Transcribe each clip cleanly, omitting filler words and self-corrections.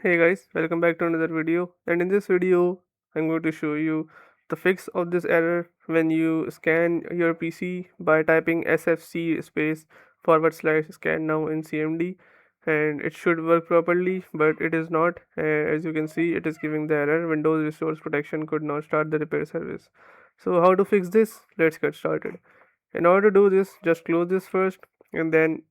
Hey guys, welcome back to another video. And in this video, I'm going to show you the fix of this error when you scan your PC by typing sfc space forward slash scan now in CMD, and it should work properly, but it is not. As you can see, it is giving the error Windows Resource Protection could not start the repair service. So how to fix this? Let's get started. In order to do this, just close this first and then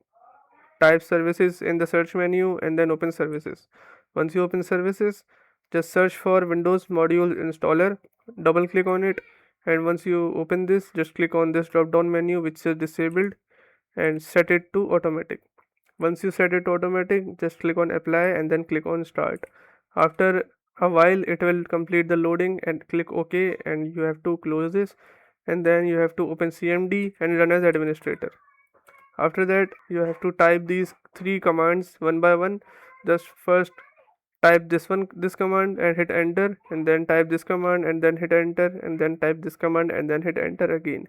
type services in the search menu and then open services. Once you open services, just search for Windows Module Installer, double click on it, and once you open this, just click on this drop down menu which says disabled and set it to automatic. Once you set it to automatic, just click on apply and then click on start. After a while, it will complete the loading and click OK, and you have to close this, and then you have to open CMD and run as administrator. After that, you have to type these three commands one by one. Just first type this command and hit enter, and then type this command and then hit enter, and then type this command and then hit enter again.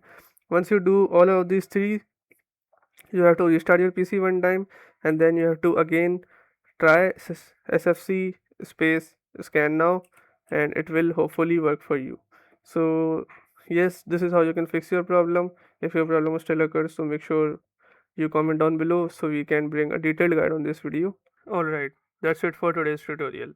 Once you do all of these three, you have to restart your PC one time, and then you have to again try sfc space scan now, and it will hopefully work for you. So yes, this is how you can fix your problem. If your problem still occurs, so make sure you comment down below so we can bring a detailed guide on this video. Alright, that's it for today's tutorial.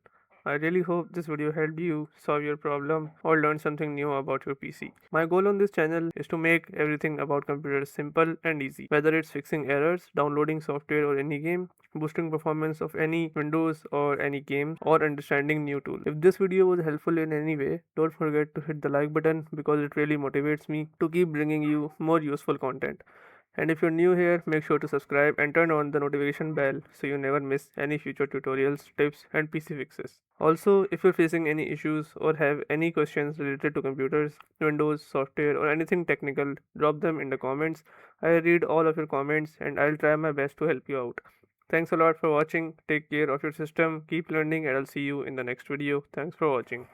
I really hope this video helped you solve your problem or learn something new about your PC. My goal on this channel is to make everything about computers simple and easy, whether it's fixing errors, downloading software or any game, boosting performance of any Windows or any game, or understanding new tools. If this video was helpful in any way, don't forget to hit the like button because it really motivates me to keep bringing you more useful content. And if you're new here, make sure to subscribe and turn on the notification bell so you never miss any future tutorials, tips, and PC fixes. Also, if you're facing any issues or have any questions related to computers, Windows, software, or anything technical, drop them in the comments. I read all of your comments and I'll try my best to help you out. Thanks a lot for watching. Take care of your system, keep learning, and I'll see you in the next video. Thanks for watching.